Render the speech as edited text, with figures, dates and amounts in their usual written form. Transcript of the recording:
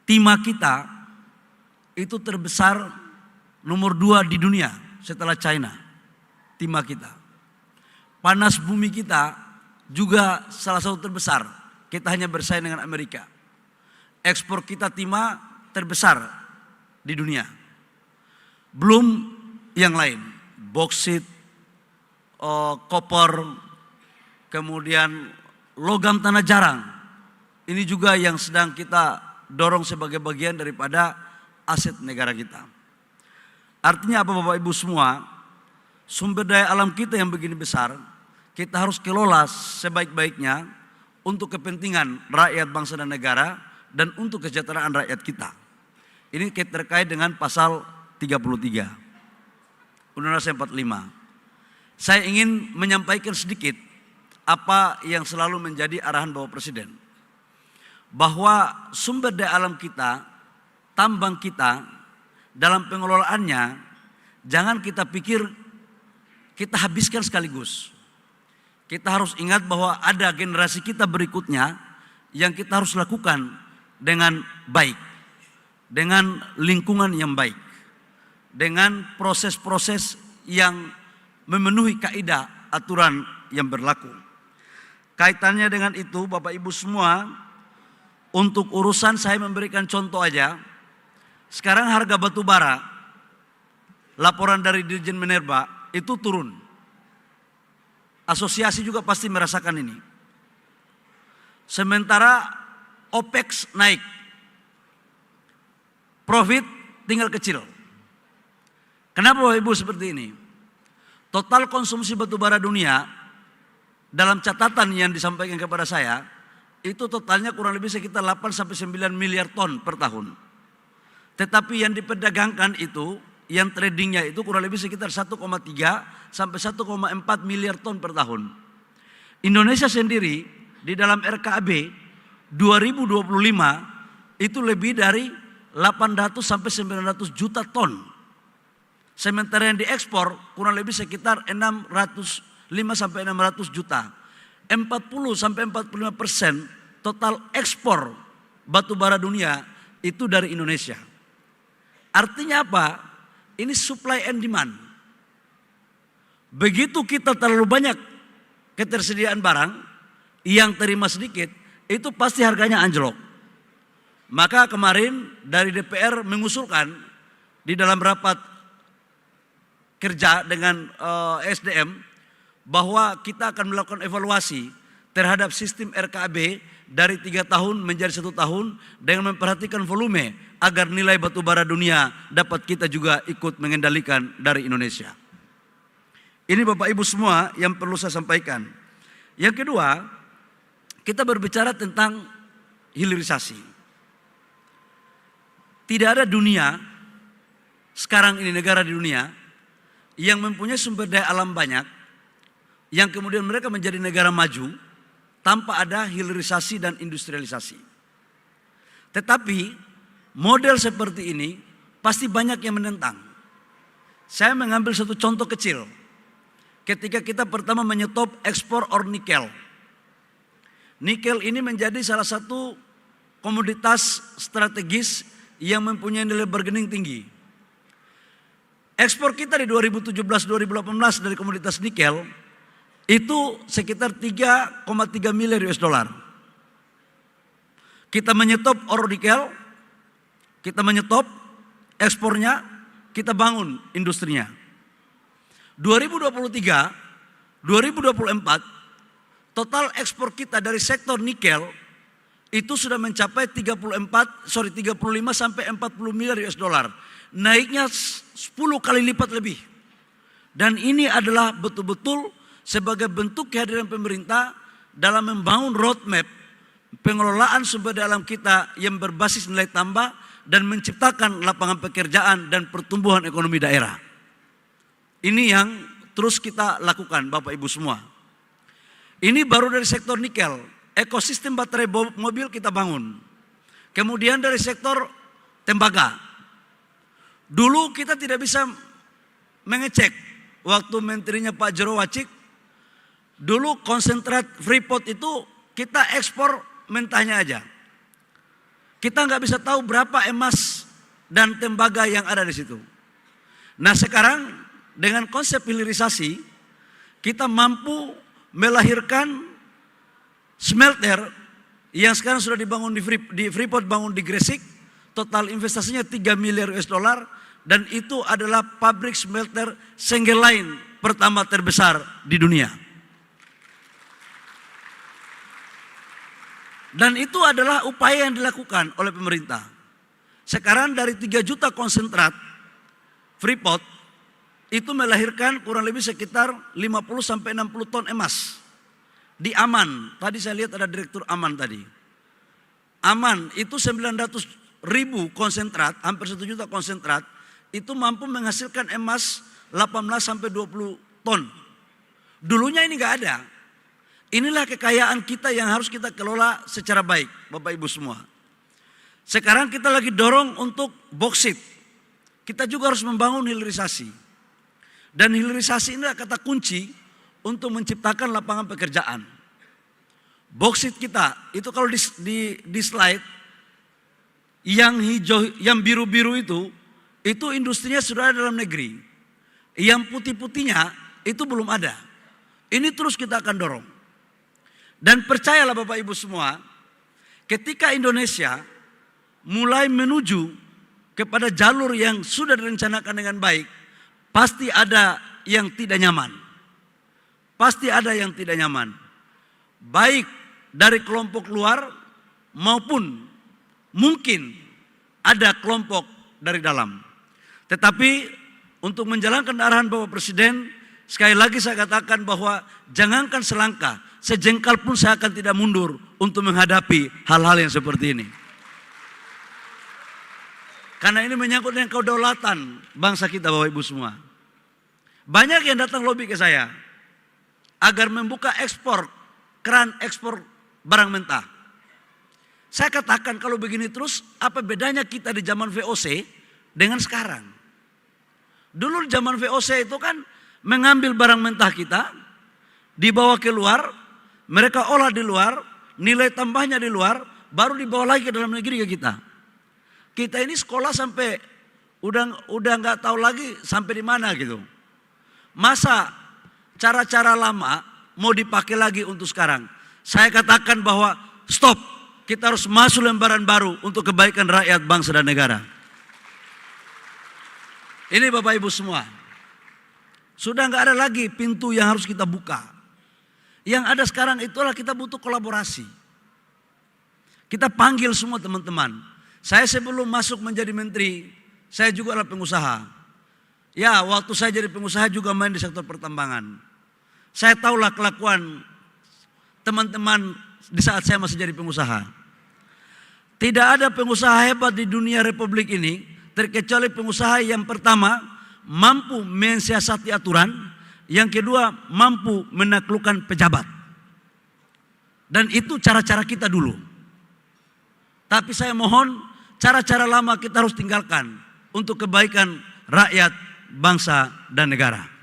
timah kita itu terbesar nomor 2 di dunia setelah China. Timah kita. Panas bumi kita juga salah satu terbesar. Kita hanya bersaing dengan Amerika. Ekspor kita timah terbesar di dunia. Belum yang lain. Boksit, koper, kemudian logam tanah jarang. Ini juga yang sedang kita dorong sebagai bagian daripada aset negara kita. Artinya apa Bapak Ibu semua? Sumber daya alam kita yang begini besar, kita harus kelola sebaik-baiknya untuk kepentingan rakyat bangsa dan negara dan untuk kesejahteraan rakyat kita. Ini terkait dengan pasal 33 Undang-Undang 45. Saya ingin menyampaikan sedikit apa yang selalu menjadi arahan Bapak Presiden. Bahwa sumber daya alam kita, tambang kita, dalam pengelolaannya, jangan kita pikir kita habiskan sekaligus. Kita harus ingat bahwa ada generasi kita berikutnya yang kita harus lakukan dengan baik. Dengan lingkungan yang baik. Dengan proses-proses yang memenuhi kaidah aturan yang berlaku. Kaitannya dengan itu Bapak Ibu semua, untuk urusan saya memberikan contoh aja. Sekarang harga batu bara, laporan dari Dirjen Minerba itu turun. Asosiasi juga pasti merasakan ini. Sementara OPEX naik. Profit tinggal kecil. Kenapa Bapak Ibu seperti ini? Total konsumsi batu bara dunia dalam catatan yang disampaikan kepada saya itu totalnya kurang lebih sekitar 8-9 miliar ton per tahun. Tetapi yang diperdagangkan itu, yang tradingnya itu kurang lebih sekitar 1,3 sampai 1,4 miliar ton per tahun. Indonesia sendiri di dalam RKAB 2025 itu lebih dari 800 sampai 900 juta ton. Sementara yang diekspor kurang lebih sekitar 5 sampai 600 juta. 40 sampai 45% total ekspor batu bara dunia itu dari Indonesia. Artinya apa? Ini supply and demand. Begitu kita terlalu banyak ketersediaan barang, yang terima sedikit, itu pasti harganya anjlok. Maka kemarin dari DPR mengusulkan di dalam rapat kerja dengan SDM bahwa kita akan melakukan evaluasi terhadap sistem RKAB dari 3 tahun menjadi 1 tahun dengan memperhatikan volume agar nilai batu bara dunia dapat kita juga ikut mengendalikan dari Indonesia. Ini Bapak Ibu semua yang perlu saya sampaikan. Yang kedua, kita berbicara tentang hilirisasi. Tidak ada dunia sekarang ini, negara di dunia yang mempunyai sumber daya alam banyak, yang kemudian mereka menjadi negara maju tanpa ada hilirisasi dan industrialisasi. Tetapi model seperti ini pasti banyak yang menentang. Saya mengambil satu contoh kecil. Ketika kita pertama menyetop ekspor ore nikel. Nikel ini menjadi salah satu komoditas strategis yang mempunyai nilai bargaining tinggi. Ekspor kita di 2017-2018 dari komoditas nikel itu sekitar 3,3 miliar US dollar. Kita menyetop ore nikel, kita menyetop ekspornya, kita bangun industrinya. 2023, 2024 total ekspor kita dari sektor nikel itu sudah mencapai 35 sampai 40 miliar US dollar. Naiknya 10 kali lipat lebih. Dan ini adalah betul-betul sebagai bentuk kehadiran pemerintah dalam membangun roadmap pengelolaan sumber daya alam kita yang berbasis nilai tambah dan menciptakan lapangan pekerjaan dan pertumbuhan ekonomi daerah. Ini yang terus kita lakukan Bapak Ibu semua. Ini baru dari sektor nikel, ekosistem baterai mobil kita bangun. Kemudian dari sektor tembaga. Dulu kita tidak bisa mengecek waktu menterinya Pak Jero Wacik. Dulu konsentrat Freeport itu kita ekspor mentahnya aja. kita nggak bisa tahu berapa emas dan tembaga yang ada di situ. Nah sekarang dengan konsep hilirisasi, kita mampu melahirkan smelter yang sekarang sudah dibangun di Freeport, bangun di Gresik, total investasinya 3 miliar US dollar, dan itu adalah pabrik smelter single line pertama terbesar di dunia. Dan itu adalah upaya yang dilakukan oleh pemerintah. Sekarang dari 3 juta konsentrat Freeport itu melahirkan kurang lebih sekitar 50-60 ton emas. Di Aman, tadi saya lihat ada direktur Aman tadi. Aman itu 900.000 konsentrat, hampir 1 juta konsentrat, itu mampu menghasilkan emas 18-20 ton. Dulunya ini nggak ada. Inilah kekayaan kita yang harus kita kelola secara baik, Bapak Ibu semua. Sekarang kita lagi dorong untuk boksit. Kita juga harus membangun hilirisasi. Dan hilirisasi ini adalah kata kunci untuk menciptakan lapangan pekerjaan. Boksit kita, itu kalau di slide, yang hijau, yang biru-biru itu industrinya sudah ada dalam negeri. Yang putih-putihnya itu belum ada. Ini terus kita akan dorong. Dan percayalah Bapak Ibu semua, ketika Indonesia mulai menuju kepada jalur yang sudah direncanakan dengan baik, pasti ada yang tidak nyaman. Pasti ada yang tidak nyaman. Baik dari kelompok luar maupun mungkin ada kelompok dari dalam. Tetapi untuk menjalankan arahan Bapak Presiden, sekali lagi saya katakan bahwa jangankan selangkah, sejengkal pun saya akan tidak mundur untuk menghadapi hal-hal yang seperti ini. Karena ini menyangkut dengan kedaulatan bangsa kita, Bapak Ibu semua. Banyak yang datang lobby ke saya agar membuka ekspor, keran ekspor barang mentah. Saya katakan kalau begini terus, apa bedanya kita di zaman VOC dengan sekarang? Dulu zaman VOC itu kan mengambil barang mentah kita, dibawa keluar, mereka olah di luar, nilai tambahnya di luar, baru dibawa lagi ke dalam negeri ke kita. Kita ini sekolah sampai udah nggak tahu lagi sampai di mana gitu. Masa cara-cara lama mau dipakai lagi untuk sekarang? Saya katakan bahwa stop, kita harus masuk lembaran baru untuk kebaikan rakyat, bangsa dan negara. Ini Bapak Ibu semua, sudah nggak ada lagi pintu yang harus kita buka. Yang ada sekarang itulah kita butuh kolaborasi. Kita panggil semua teman-teman. Saya sebelum masuk menjadi menteri, saya juga adalah pengusaha. Ya, waktu saya jadi pengusaha juga main di sektor pertambangan. Saya tahulah kelakuan teman-teman di saat saya masih jadi pengusaha. Tidak ada pengusaha hebat di dunia Republik ini, terkecuali pengusaha yang pertama mampu mensiasati aturan, yang kedua mampu menaklukkan pejabat. Dan itu cara-cara kita dulu. Tapi saya mohon cara-cara lama kita harus tinggalkan untuk kebaikan rakyat, bangsa dan negara.